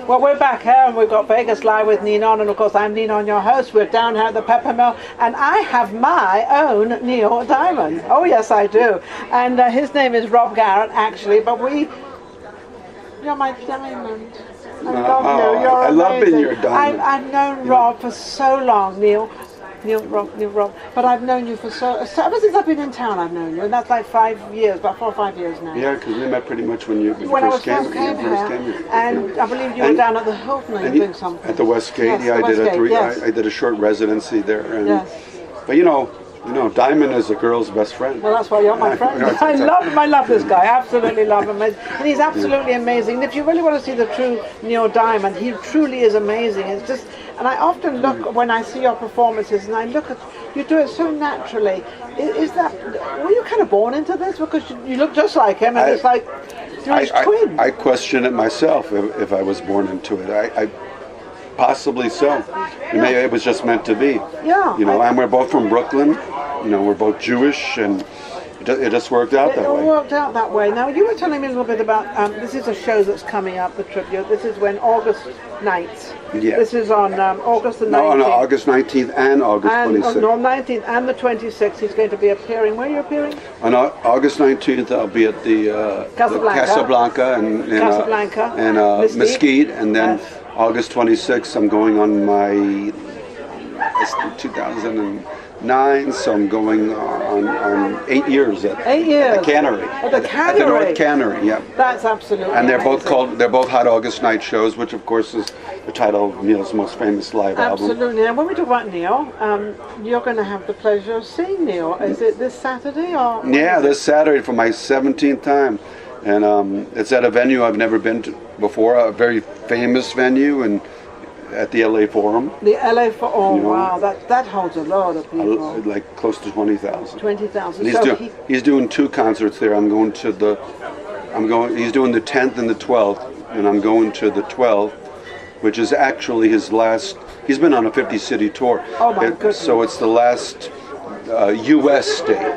Well, we're back here and we've got Vegas Live with Ninon, and of course I'm Ninon, your host. We're down here at the Pepper Mill, and I have my own Neil Diamond. Oh yes, I do. And his name is Rob Garrett, actually, but you're my diamond. I love you. You're I amazing. love being your diamond. I've known Rob for so long, Neil, Rob. But I've known you for ever since I've been in town. I've known you, and that's like 5 years, about 4 or 5 years now. Yeah, because we met pretty much when you When I first came here, and I believe you were down at the Hilton and doing something. At the Westgate. Yes, yeah, the I did a short residency there. And, yes. But you know, Diamond is a girl's best friend. Well, that's why you're my friend. I love him. I love this guy. Absolutely love him. And he's absolutely amazing. And if you really want to see the true Neil Diamond, he truly is amazing. It's just, and I often look when I see your performances, and I look at, you do it so naturally. Were you kind of born into this? Because you look just like him, and it's like you're his twin. I question it myself if I was born into it. I possibly so. Maybe it was just meant to be. Yeah. And we're both from Brooklyn. We're both Jewish, and it just worked out that way. It worked out that way. Now, you were telling me a little bit about, this is a show that's coming up, the tribute. This is when August 9th. Yeah. This is on August the 19th. No, August 19th and August 26th. No, 19th and the 26th. He's going to be appearing. Where are you appearing? On August 19th, I'll be at the Casablanca and Mesquite, and then August 26th, I'm going on my 2009, so I'm going on 8 years at the Cannery. At the Cannery. At the North Cannery, yeah. That's absolutely And they're amazing. both Hot August Night shows, which of course is the title of Neil's most famous live album. Absolutely. And when we talk about Neil, you're going to have the pleasure of seeing Neil. Is it this Saturday or? Yeah, this Saturday for my 17th time. And it's at a venue I've never been to before, a very famous venue, and at the LA Forum. The LA Forum, wow, that holds a lot of people. Like close to 20,000. 20,000. He's doing 2 concerts there. He's doing the 10th and the 12th, and I'm going to the 12th, which is actually his last. He's been on a 50-city tour. Oh my goodness. So it's the last U.S. date.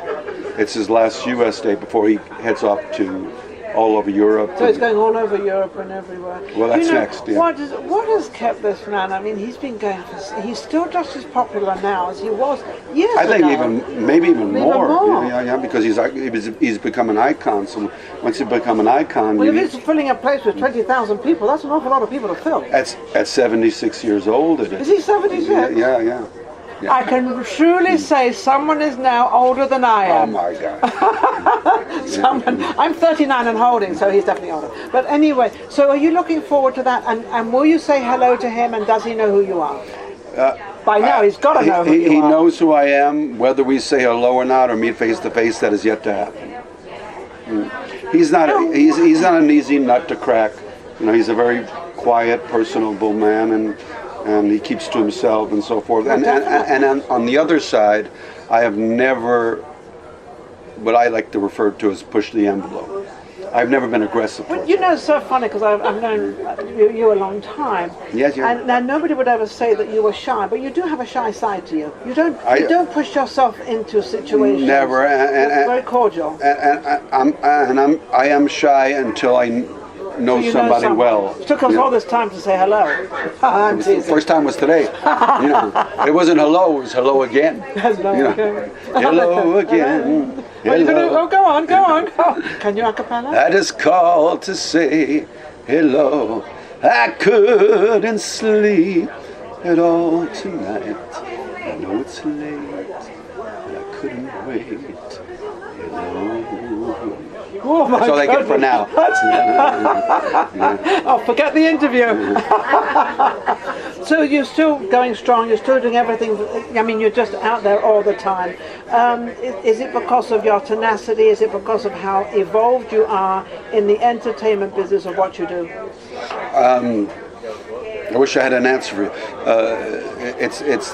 It's his last U.S. date before he heads off to all over Europe. So he's going all over Europe and everywhere. Well, that's next. Yeah. What has kept this man? I mean, he's been going he's still just as popular now as he was years ago. I think maybe even more. Yeah, because he's become an icon. So once you become an icon, well, if he's filling a place with 20,000 people, that's an awful lot of people to fill. At 76 years old, it is. Is he 76? Yeah. Yeah. I can truly say someone is now older than I am. Oh my God. I'm 39 and holding, so he's definitely older. But anyway, so are you looking forward to that? And will you say hello to him, and does he know who you are? By now, he's got to know who you are. He knows who I am. Whether we say hello or not, or meet face to face, that is yet to happen. He's not an easy nut to crack. He's a very quiet, personable man, and he keeps to himself and so forth. And on the other side, I have never, what I like to refer to as push the envelope. I've never been aggressive. Well, it's so funny because I've known you a long time. Yes, And now nobody would ever say that you were shy, but you do have a shy side to you. You don't push yourself into situations. Never. It's very cordial. I am shy until I know somebody well. It took us all this time to say hello. I'm teasing. First time was today. It wasn't hello, it was hello again. Hello again. Hello again. Hello. Go on. Can you a cappella? I just called to say hello. I couldn't sleep at all tonight. I know it's late, but I couldn't wait. Hello. Oh my That's all I get for now. Oh, forget the interview. So you're still going strong, you're still doing everything. I mean, you're just out there all the time. Is it because of your tenacity? Is it because of how evolved you are in the entertainment business of what you do? I wish I had an answer for you. It's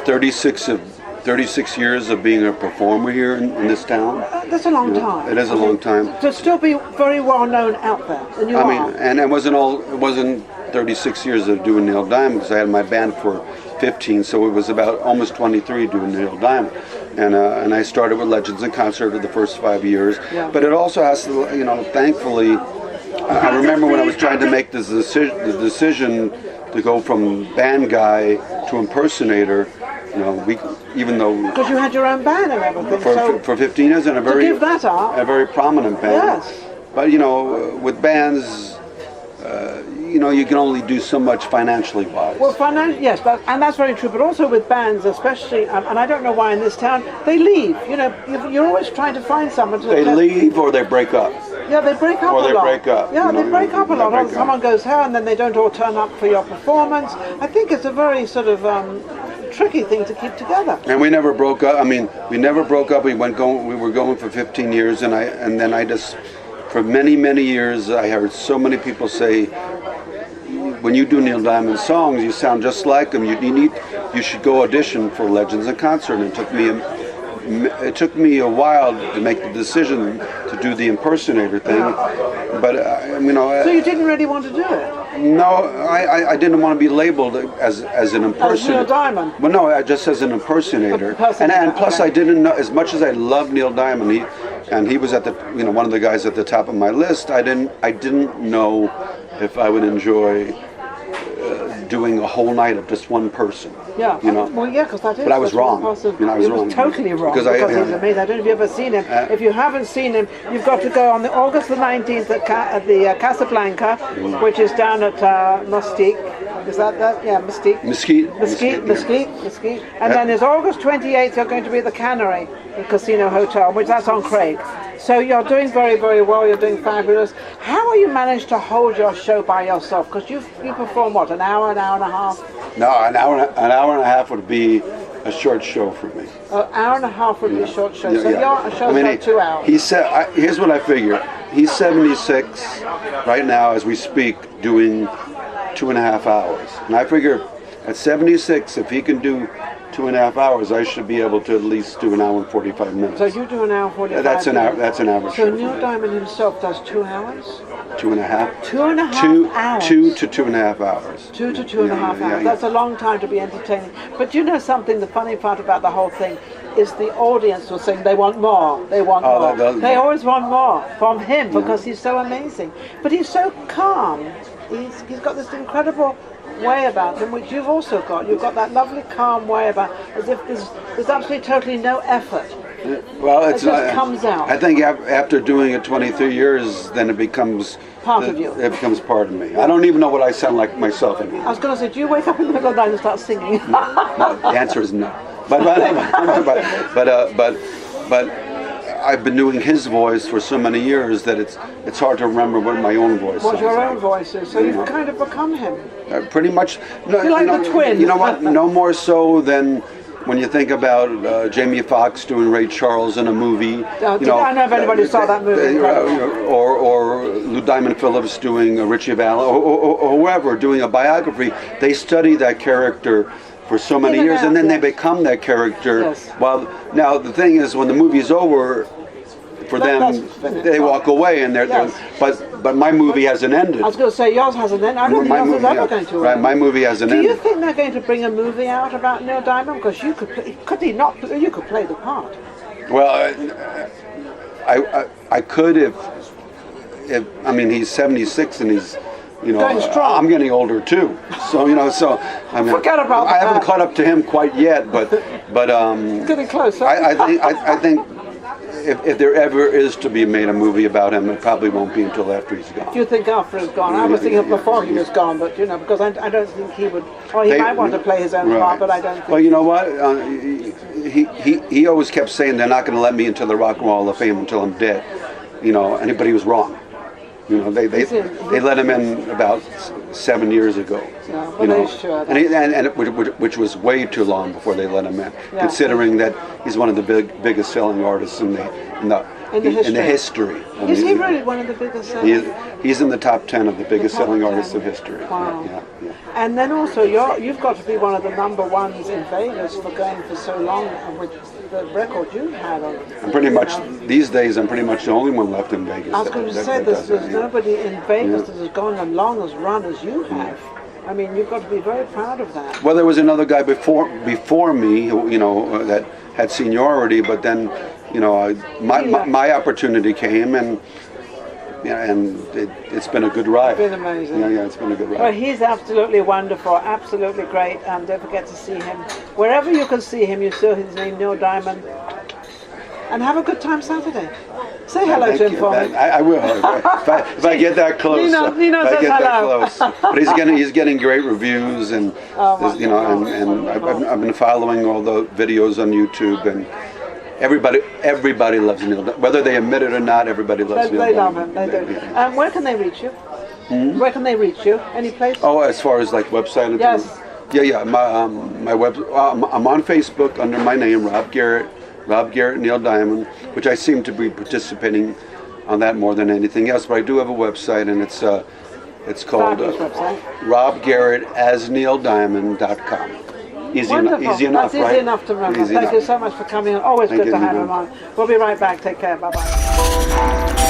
36 years of being a performer here in this town. That's a long time. It is a long time. To still be very well known out there, and you are. And it wasn't 36 years of doing Neil Diamond, because I had my band for 15, so it was about almost 23 doing Neil Diamond. And I started with Legends in Concert for the first 5 years. Yeah. But it also has to, thankfully, I remember when I was trying to make the decision to go from band guy to impersonator. You know, even though because you had your own band and everything, for 15 years and a very give that up, a very prominent band. Yes. But you know, with bands, you know, you can only do so much financially wise. Well, yes, and that's very true. But also with bands, especially, and I don't know why in this town they leave. You know, you're always trying to find someone to. They leave or they break up. Yeah, they break up or a lot. Or they break up. Yeah, they break up a lot. Or someone goes here and then they don't all turn up for your performance. I think it's a very sort of tricky thing to keep together. And we never broke up. I mean, we never broke up. We were going for 15 years, and then I just, for many years, I heard so many people say, when you do Neil Diamond songs, you sound just like him. You should go audition for Legends in Concert. And it took me a while to make the decision to do the impersonator thing, but you know. So you didn't really want to do it? No, I didn't want to be labeled as an impersonator. As Neil Diamond? Well, no, just as an impersonator. And plus, I didn't know, as much as I loved Neil Diamond, he was at the, you know, one of the guys at the top of my list. I didn't know if I would enjoy doing a whole night of just one person. Yeah. You know. Well, yeah, because that is. But I was wrong. You know, I was wrong. Totally wrong. Because he's amazing. I don't know if you've ever seen him. If you haven't seen him, you've got to go on August the 19th at the Casablanca, which is down at Mesquite. Is that? Yeah, Mesquite. Mesquite. And then there's August 28th. You're going to be at the Canary, the Casino Hotel, which that's on Craig. So you're doing very well. You're doing fabulous. How are you managed to hold your show by yourself? Because you perform what, an hour and a half? No, an hour and a half would be a short show for me. An hour and a half would be a short show. So your show's about 2 hours. He said, here's what I figure. He's 76 right now as we speak, doing 2.5 hours. And I figure at 76, if he can do 2.5 hours, I should be able to at least do an hour and 45 minutes. So you do an hour 45 minutes? That's an average. So Neil Diamond himself does 2 hours? 2.5. 2.5 hours? 2 to 2.5 hours. 2 to 2.5 hours. Yeah. That's a long time to be entertaining. But you know something, the funny part about the whole thing is the audience was saying they want more. They want more. They always want more from him because he's so amazing. But he's so calm. He's got this incredible way about him, which you've also got. You've got that lovely calm way about, as if there's absolutely totally no effort. Well, it just comes out. I think after doing it 23 years, then it becomes part of you. It becomes part of me. I don't even know what I sound like myself anymore. I was going to say, do you wake up in the middle of the night and start singing? No, the answer is no. But I've been doing his voice for so many years that it's hard to remember what my own voice what your own like. voice is. So you've kind of become him. Pretty much. No, you're like the twins. You know what? No more so than when you think about Jamie Foxx doing Ray Charles in a movie. I don't know if anybody saw that movie. Or Lou Diamond Phillips doing Richie Valens, or whoever doing a biography. They study that character for so many years, and then they become that character. Yes. Well, now the thing is, when the movie's over, for them, they walk away, and but my movie hasn't ended. I was going to say yours hasn't ended. I don't think yours is ever going to end. Right, my movie hasn't ended. Do you think they're going to bring a movie out about Neil Diamond? Because you could play the part. Well, I could if I mean he's 76 and he's. You know, I'm getting older too, so I mean, forget about I haven't caught up to him quite yet, but getting close. I think if there ever is to be made a movie about him, it probably won't be until after he's gone. Do you think after he's gone? I was thinking before he was gone, but because I don't think he would. Or he might want to play his own part, but I don't think. Well, you know what? He always kept saying they're not going to let me into the Rock and Roll Hall of Fame until I'm dead. But he was wrong. They let him in about 7 years ago. Yeah, sure. Which was way too long before they let him in, considering that he's one of the biggest selling artists in the history. Is he really one of the biggest selling? He's in the top 10 of the biggest selling artists of history. Wow. Yeah. And then also, you've got to be one of the number ones in Vegas for going for so long with the record you had on. I'm pretty much these days. I'm pretty much the only one left in Vegas. I was going to say there's nobody in Vegas that has gone as long as run as you have. I mean, you've got to be very proud of that. Well, there was another guy before me, that had seniority, but then, my opportunity came, and and it's been a good ride. It's been amazing. Yeah, it's been a good ride. Well, he's absolutely wonderful, absolutely great, and don't forget to see him. Wherever you can see him, you see his name, Neil Diamond. And have a good time Saturday. Say hello to him for me. I will. If I get that close. Ninon says hello. But he's getting great reviews, and I've been following all the videos on YouTube, and everybody loves Neil. Whether they admit it or not, everybody loves Neil. They love him. They do. Where can they reach you? Where can they reach you? Any place? Oh, as far as like website and yes. things? Yeah. My web. I'm on Facebook under my name, Rob Garrett. Rob Garrett, Neil Diamond, which I seem to be participating on that more than anything else. But I do have a website, and it's called robgarrettasneildiamond.com. Easy enough, That's right? Easy enough to remember. Thank you so much for coming on. Always good to have him on. We'll be right back. Take care. Bye-bye.